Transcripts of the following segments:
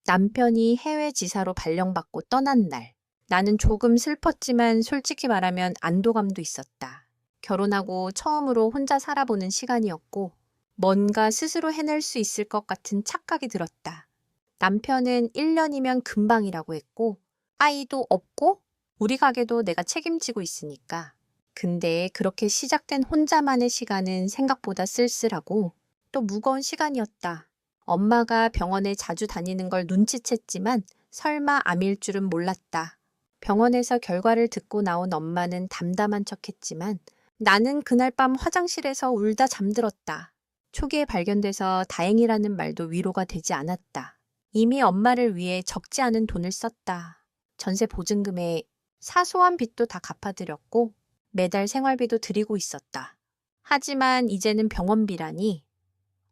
남편이 해외 지사로 발령받고 떠난 날. 나는 조금 슬펐지만 솔직히 말하면 안도감도 있었다. 결혼하고 처음으로 혼자 살아보는 시간이었고 뭔가 스스로 해낼 수 있을 것 같은 착각이 들었다. 남편은 1년이면 금방이라고 했고 아이도 없고 우리 가게도 내가 책임지고 있으니까. 근데 그렇게 시작된 혼자만의 시간은 생각보다 쓸쓸하고 또 무거운 시간이었다. 엄마가 병원에 자주 다니는 걸 눈치챘지만 설마 암일 줄은 몰랐다. 병원에서 결과를 듣고 나온 엄마는 담담한 척했지만 나는 그날 밤 화장실에서 울다 잠들었다. 초기에 발견돼서 다행이라는 말도 위로가 되지 않았다. 이미 엄마를 위해 적지 않은 돈을 썼다. 전세 보증금에 사소한 빚도 다 갚아드렸고 매달 생활비도 드리고 있었다. 하지만 이제는 병원비라니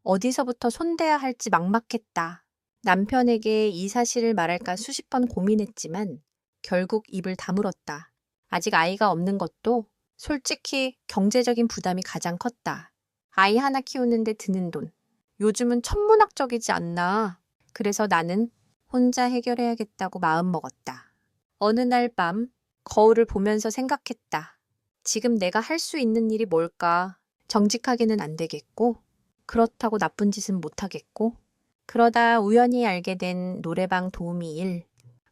어디서부터 손대야 할지 막막했다. 남편에게 이 사실을 말할까 수십 번 고민했지만 결국 입을 다물었다. 아직 아이가 없는 것도 솔직히 경제적인 부담이 가장 컸다. 아이 하나 키우는데 드는 돈. 요즘은 천문학적이지 않나. 그래서 나는 혼자 해결해야겠다고 마음먹었다. 어느 날 밤 거울을 보면서 생각했다. 지금 내가 할 수 있는 일이 뭘까? 정직하게는 안 되겠고 그렇다고 나쁜 짓은 못하겠고 그러다 우연히 알게 된 노래방 도우미 일.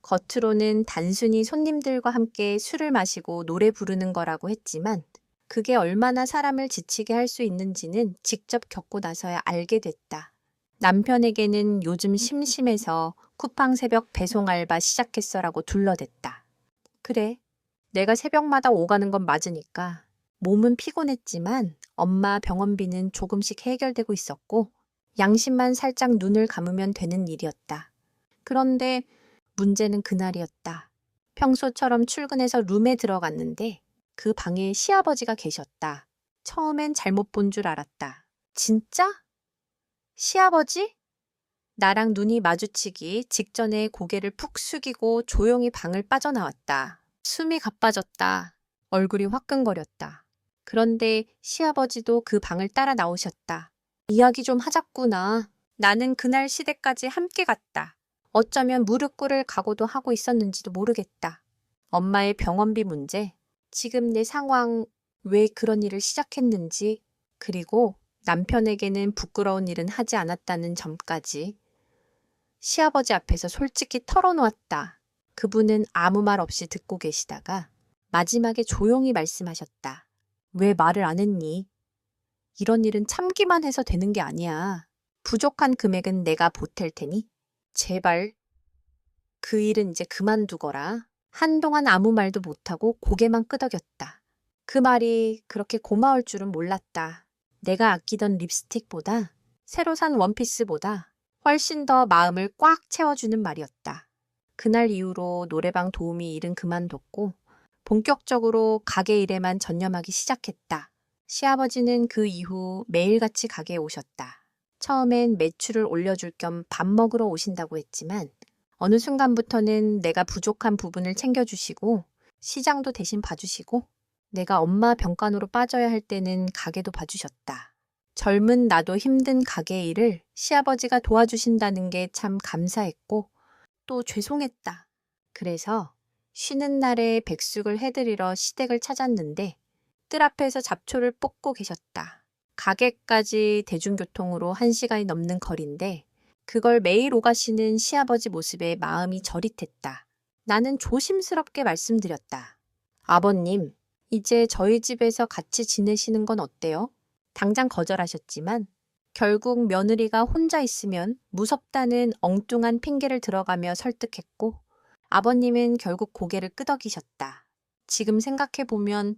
겉으로는 단순히 손님들과 함께 술을 마시고 노래 부르는 거라고 했지만 그게 얼마나 사람을 지치게 할 수 있는지는 직접 겪고 나서야 알게 됐다. 남편에게는 요즘 심심해서 쿠팡 새벽 배송 알바 시작했어라고 둘러댔다. 그래, 내가 새벽마다 오가는 건 맞으니까. 몸은 피곤했지만 엄마 병원비는 조금씩 해결되고 있었고 양심만 살짝 눈을 감으면 되는 일이었다. 그런데 문제는 그날이었다. 평소처럼 출근해서 룸에 들어갔는데 그 방에 시아버지가 계셨다. 처음엔 잘못 본 줄 알았다. 진짜? 시아버지? 나랑 눈이 마주치기 직전에 고개를 푹 숙이고 조용히 방을 빠져나왔다. 숨이 가빠졌다. 얼굴이 화끈거렸다. 그런데 시아버지도 그 방을 따라 나오셨다. 이야기 좀 하자꾸나. 나는 그날 시댁까지 함께 갔다. 어쩌면 무릎 꿇을 각오도 하고 있었는지도 모르겠다. 엄마의 병원비 문제, 지금 내 상황, 왜 그런 일을 시작했는지, 그리고 남편에게는 부끄러운 일은 하지 않았다는 점까지 시아버지 앞에서 솔직히 털어놓았다. 그분은 아무 말 없이 듣고 계시다가 마지막에 조용히 말씀하셨다. 왜 말을 안 했니? 이런 일은 참기만 해서 되는 게 아니야. 부족한 금액은 내가 보탤 테니 제발 그 일은 이제 그만두거라. 한동안 아무 말도 못하고 고개만 끄덕였다. 그 말이 그렇게 고마울 줄은 몰랐다. 내가 아끼던 립스틱보다 새로 산 원피스보다 훨씬 더 마음을 꽉 채워주는 말이었다. 그날 이후로 노래방 도우미 일은 그만뒀고 본격적으로 가게 일에만 전념하기 시작했다. 시아버지는 그 이후 매일같이 가게에 오셨다. 처음엔 매출을 올려줄 겸 밥 먹으러 오신다고 했지만 어느 순간부터는 내가 부족한 부분을 챙겨주시고 시장도 대신 봐주시고 내가 엄마 병간호로 빠져야 할 때는 가게도 봐주셨다. 젊은 나도 힘든 가게 일을 시아버지가 도와주신다는 게 참 감사했고 또 죄송했다. 그래서 쉬는 날에 백숙을 해드리러 시댁을 찾았는데 뜰 앞에서 잡초를 뽑고 계셨다. 가게까지 대중교통으로 1시간이 넘는 거리인데 그걸 매일 오가시는 시아버지 모습에 마음이 저릿했다. 나는 조심스럽게 말씀드렸다. 아버님, 이제 저희 집에서 같이 지내시는 건 어때요? 당장 거절하셨지만 결국 며느리가 혼자 있으면 무섭다는 엉뚱한 핑계를 들어가며 설득했고 아버님은 결국 고개를 끄덕이셨다. 지금 생각해보면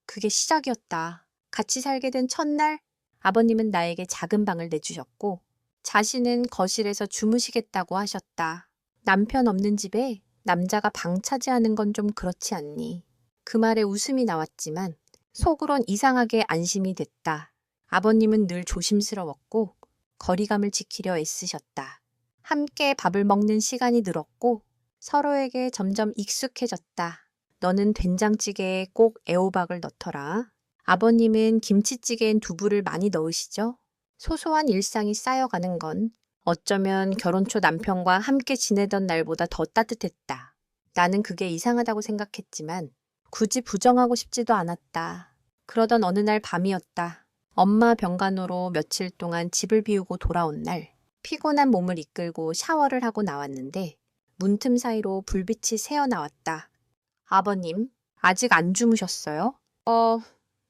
그게 시작이었다. 같이 살게 된 첫날 아버님은 나에게 작은 방을 내주셨고 자신은 거실에서 주무시겠다고 하셨다. 남편 없는 집에 남자가 방 차지하는 건 좀 그렇지 않니? 그 말에 웃음이 나왔지만 속으론 이상하게 안심이 됐다. 아버님은 늘 조심스러웠고 거리감을 지키려 애쓰셨다. 함께 밥을 먹는 시간이 늘었고 서로에게 점점 익숙해졌다. 너는 된장찌개에 꼭 애호박을 넣더라. 아버님은 김치찌개엔 두부를 많이 넣으시죠? 소소한 일상이 쌓여가는 건 어쩌면 결혼 초 남편과 함께 지내던 날보다 더 따뜻했다. 나는 그게 이상하다고 생각했지만 굳이 부정하고 싶지도 않았다. 그러던 어느 날 밤이었다. 엄마 병간호로 며칠 동안 집을 비우고 돌아온 날, 피곤한 몸을 이끌고 샤워를 하고 나왔는데 문틈 사이로 불빛이 새어 나왔다. 아버님, 아직 안 주무셨어요?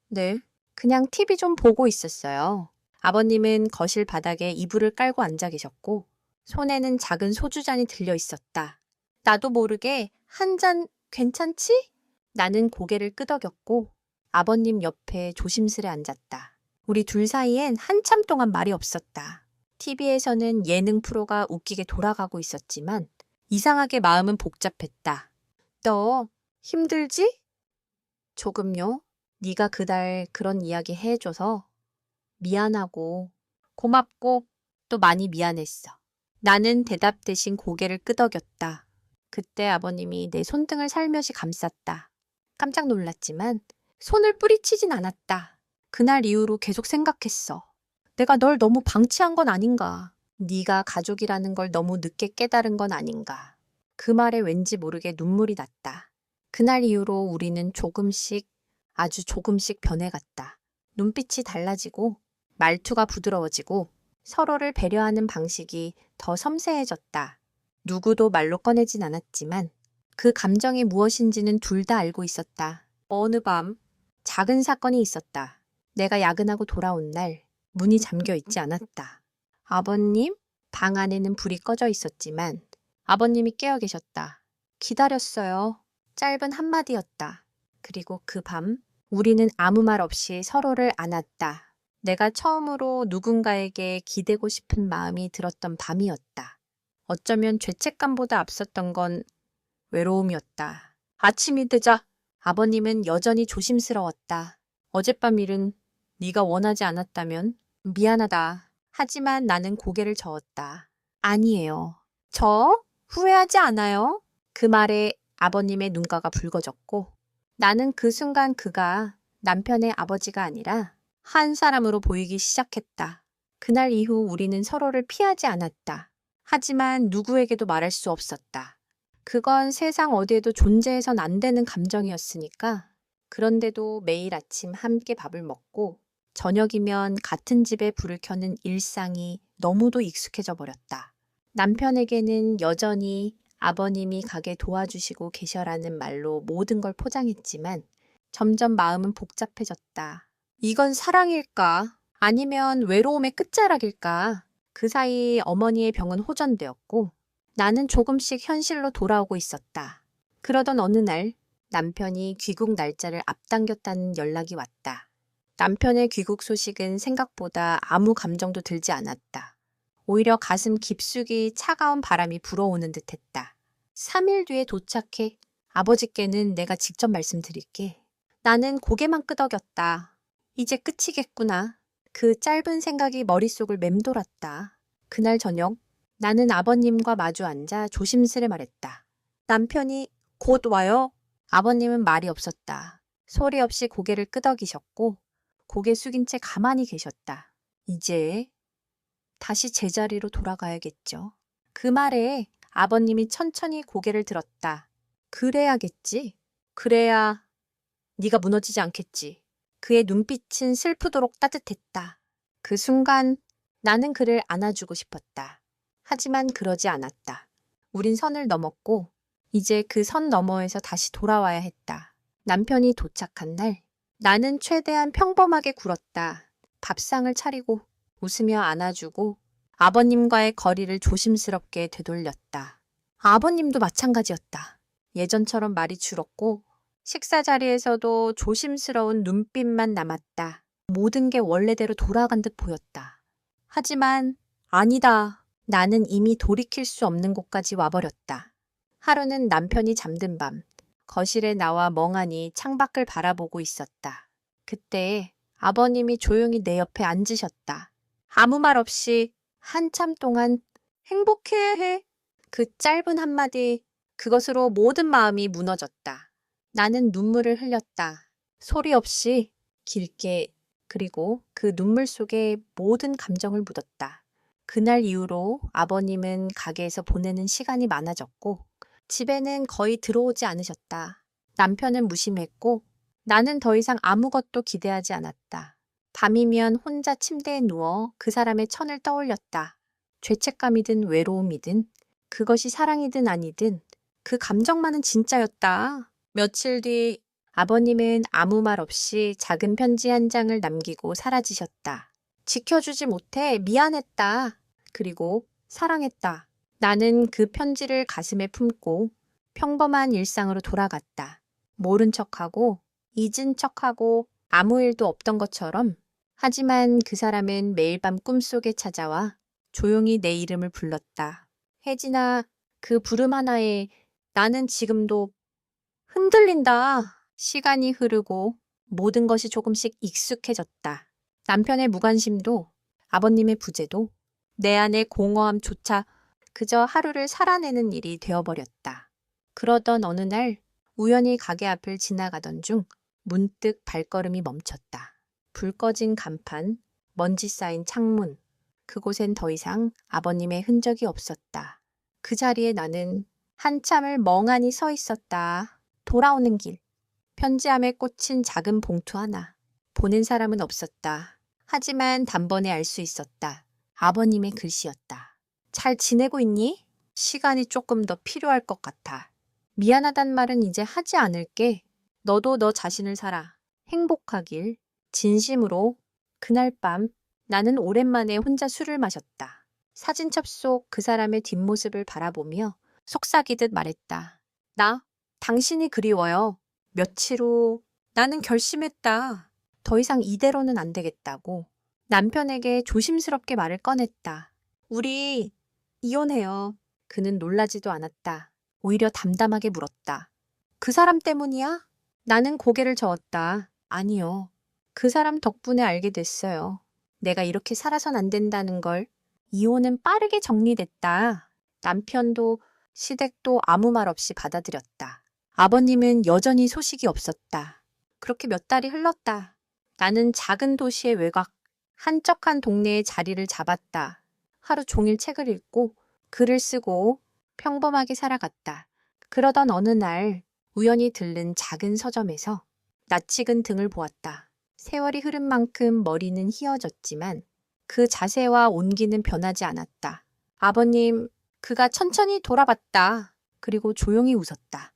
네. 그냥 TV 좀 보고 있었어요. 아버님은 거실 바닥에 이불을 깔고 앉아 계셨고 손에는 작은 소주잔이 들려 있었다. 나도 모르게 한 잔 괜찮지? 나는 고개를 끄덕였고 아버님 옆에 조심스레 앉았다. 우리 둘 사이엔 한참 동안 말이 없었다. TV에서는 예능 프로가 웃기게 돌아가고 있었지만 이상하게 마음은 복잡했다. 너 힘들지? 조금요. 네가 그날 그런 이야기 해줘서 미안하고 고맙고 또 많이 미안했어. 나는 대답 대신 고개를 끄덕였다. 그때 아버님이 내 손등을 살며시 감쌌다. 깜짝 놀랐지만 손을 뿌리치진 않았다. 그날 이후로 계속 생각했어. 내가 널 너무 방치한 건 아닌가. 네가 가족이라는 걸 너무 늦게 깨달은 건 아닌가. 그 말에 왠지 모르게 눈물이 났다. 그날 이후로 우리는 조금씩 아주 조금씩 변해갔다. 눈빛이 달라지고 말투가 부드러워지고 서로를 배려하는 방식이 더 섬세해졌다. 누구도 말로 꺼내진 않았지만 그 감정이 무엇인지는 둘 다 알고 있었다. 어느 밤 작은 사건이 있었다. 내가 야근하고 돌아온 날 문이 잠겨 있지 않았다. 아버님? 방 안에는 불이 꺼져 있었지만 아버님이 깨어 계셨다. 기다렸어요. 짧은 한마디였다. 그리고 그 밤 우리는 아무 말 없이 서로를 안았다. 내가 처음으로 누군가에게 기대고 싶은 마음이 들었던 밤이었다. 어쩌면 죄책감보다 앞섰던 건 외로움이었다. 아침이 되자 아버님은 여전히 조심스러웠다. 어젯밤 일은 네가 원하지 않았다면 미안하다. 하지만 나는 고개를 저었다. 아니에요. 저 후회하지 않아요. 그 말에 아버님의 눈가가 붉어졌고 나는 그 순간 그가 남편의 아버지가 아니라 한 사람으로 보이기 시작했다. 그날 이후 우리는 서로를 피하지 않았다. 하지만 누구에게도 말할 수 없었다. 그건 세상 어디에도 존재해선 안 되는 감정이었으니까. 그런데도 매일 아침 함께 밥을 먹고 저녁이면 같은 집에 불을 켜는 일상이 너무도 익숙해져 버렸다. 남편에게는 여전히 아버님이 가게 도와주시고 계셔라는 말로 모든 걸 포장했지만 점점 마음은 복잡해졌다. 이건 사랑일까? 아니면 외로움의 끝자락일까? 그 사이 어머니의 병은 호전되었고 나는 조금씩 현실로 돌아오고 있었다. 그러던 어느 날 남편이 귀국 날짜를 앞당겼다는 연락이 왔다. 남편의 귀국 소식은 생각보다 아무 감정도 들지 않았다. 오히려 가슴 깊숙이 차가운 바람이 불어오는 듯했다. 3일 뒤에 도착해. 아버지께는 내가 직접 말씀드릴게. 나는 고개만 끄덕였다. 이제 끝이겠구나. 그 짧은 생각이 머릿속을 맴돌았다. 그날 저녁 나는 아버님과 마주 앉아 조심스레 말했다. 남편이 곧 와요? 아버님은 말이 없었다. 소리 없이 고개를 끄덕이셨고 고개 숙인 채 가만히 계셨다. 이제 다시 제자리로 돌아가야겠죠. 그 말에 아버님이 천천히 고개를 들었다. 그래야겠지. 그래야 네가 무너지지 않겠지. 그의 눈빛은 슬프도록 따뜻했다. 그 순간 나는 그를 안아주고 싶었다. 하지만 그러지 않았다. 우린 선을 넘었고 이제 그 선 너머에서 다시 돌아와야 했다. 남편이 도착한 날 나는 최대한 평범하게 굴었다. 밥상을 차리고 웃으며 안아주고 아버님과의 거리를 조심스럽게 되돌렸다. 아버님도 마찬가지였다. 예전처럼 말이 줄었고 식사 자리에서도 조심스러운 눈빛만 남았다. 모든 게 원래대로 돌아간 듯 보였다. 하지만 아니다. 나는 이미 돌이킬 수 없는 곳까지 와버렸다. 하루는 남편이 잠든 밤 거실에 나와 멍하니 창밖을 바라보고 있었다. 그때 아버님이 조용히 내 옆에 앉으셨다. 아무 말 없이 한참 동안 행복해. 그 짧은 한마디, 그것으로 모든 마음이 무너졌다. 나는 눈물을 흘렸다. 소리 없이 길게, 그리고 그 눈물 속에 모든 감정을 묻었다. 그날 이후로 아버님은 가게에서 보내는 시간이 많아졌고 집에는 거의 들어오지 않으셨다. 남편은 무심했고 나는 더 이상 아무것도 기대하지 않았다. 밤이면 혼자 침대에 누워 그 사람의 천을 떠올렸다. 죄책감이든 외로움이든 그것이 사랑이든 아니든 그 감정만은 진짜였다. 며칠 뒤 아버님은 아무 말 없이 작은 편지 한 장을 남기고 사라지셨다. 지켜주지 못해 미안했다. 그리고 사랑했다. 나는 그 편지를 가슴에 품고 평범한 일상으로 돌아갔다. 모른 척하고 잊은 척하고 아무 일도 없던 것처럼. 하지만 그 사람은 매일 밤 꿈속에 찾아와 조용히 내 이름을 불렀다. 혜진아, 그 부름 하나에 나는 지금도 흔들린다. 시간이 흐르고 모든 것이 조금씩 익숙해졌다. 남편의 무관심도 아버님의 부재도 내 안의 공허함조차 그저 하루를 살아내는 일이 되어버렸다. 그러던 어느 날 우연히 가게 앞을 지나가던 중 문득 발걸음이 멈췄다. 불 꺼진 간판, 먼지 쌓인 창문, 그곳엔 더 이상 아버님의 흔적이 없었다. 그 자리에 나는 한참을 멍하니 서 있었다. 돌아오는 길, 편지함에 꽂힌 작은 봉투 하나. 보낸 사람은 없었다. 하지만 단번에 알 수 있었다. 아버님의 글씨였다. 잘 지내고 있니? 시간이 조금 더 필요할 것 같아. 미안하단 말은 이제 하지 않을게. 너도 너 자신을 살아. 행복하길. 진심으로. 그날 밤 나는 오랜만에 혼자 술을 마셨다. 사진첩 속 그 사람의 뒷모습을 바라보며 속삭이듯 말했다. 나 당신이 그리워요. 며칠 후 나는 결심했다. 더 이상 이대로는 안 되겠다고. 남편에게 조심스럽게 말을 꺼냈다. 우리 이혼해요. 그는 놀라지도 않았다. 오히려 담담하게 물었다. 그 사람 때문이야? 나는 고개를 저었다. 아니요. 그 사람 덕분에 알게 됐어요. 내가 이렇게 살아선 안 된다는 걸. 이혼은 빠르게 정리됐다. 남편도 시댁도 아무 말 없이 받아들였다. 아버님은 여전히 소식이 없었다. 그렇게 몇 달이 흘렀다. 나는 작은 도시의 외곽, 한적한 동네에 자리를 잡았다. 하루 종일 책을 읽고 글을 쓰고 평범하게 살아갔다. 그러던 어느 날 우연히 들른 작은 서점에서 낯익은 등을 보았다. 세월이 흐른 만큼 머리는 휘어졌지만 그 자세와 온기는 변하지 않았다. 아버님, 그가 천천히 돌아봤다. 그리고 조용히 웃었다.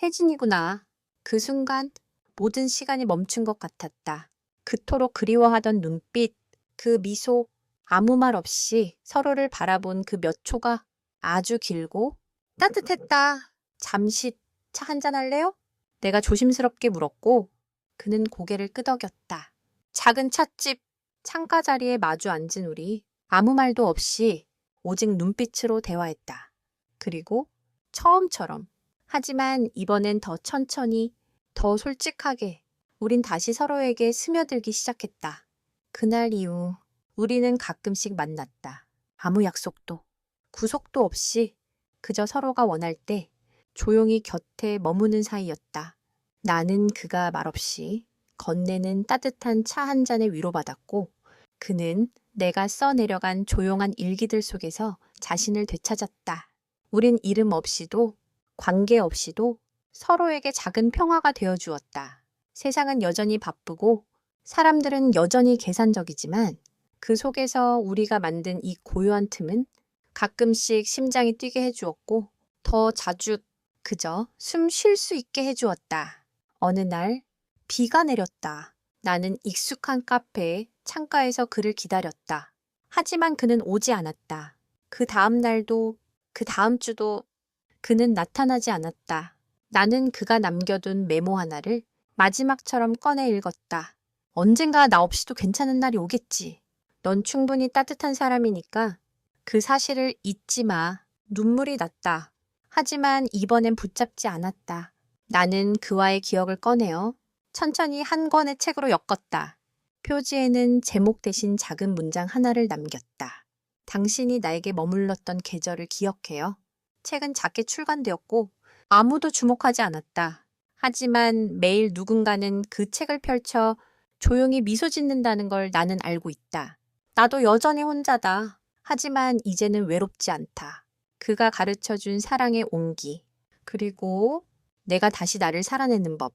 혜진이구나. 그 순간 모든 시간이 멈춘 것 같았다. 그토록 그리워하던 눈빛, 그 미소, 아무 말 없이 서로를 바라본 그 몇 초가 아주 길고 따뜻했다. 잠시 차 한잔 할래요? 내가 조심스럽게 물었고 그는 고개를 끄덕였다. 작은 찻집 창가 자리에 마주 앉은 우리 아무 말도 없이 오직 눈빛으로 대화했다. 그리고 처음처럼 하지만 이번엔 더 천천히 더 솔직하게 우린 다시 서로에게 스며들기 시작했다. 그날 이후 우리는 가끔씩 만났다. 아무 약속도 구속도 없이 그저 서로가 원할 때 조용히 곁에 머무는 사이였다. 나는 그가 말없이 건네는 따뜻한 차 한 잔에 위로받았고 그는 내가 써내려간 조용한 일기들 속에서 자신을 되찾았다. 우린 이름 없이도 관계 없이도 서로에게 작은 평화가 되어주었다. 세상은 여전히 바쁘고 사람들은 여전히 계산적이지만 그 속에서 우리가 만든 이 고요한 틈은 가끔씩 심장이 뛰게 해주었고 더 자주 그저 숨 쉴 수 있게 해주었다. 어느 날 비가 내렸다. 나는 익숙한 카페 창가에서 그를 기다렸다. 하지만 그는 오지 않았다. 그 다음 날도 그 다음 주도 그는 나타나지 않았다. 나는 그가 남겨둔 메모 하나를 마지막처럼 꺼내 읽었다. 언젠가 나 없이도 괜찮은 날이 오겠지. 넌 충분히 따뜻한 사람이니까 그 사실을 잊지 마. 눈물이 났다. 하지만 이번엔 붙잡지 않았다. 나는 그와의 기억을 꺼내어 천천히 한 권의 책으로 엮었다. 표지에는 제목 대신 작은 문장 하나를 남겼다. 당신이 나에게 머물렀던 계절을 기억해요. 책은 작게 출간되었고 아무도 주목하지 않았다. 하지만 매일 누군가는 그 책을 펼쳐 조용히 미소 짓는다는 걸 나는 알고 있다. 나도 여전히 혼자다. 하지만 이제는 외롭지 않다. 그가 가르쳐준 사랑의 온기, 그리고 내가 다시 나를 살아내는 법.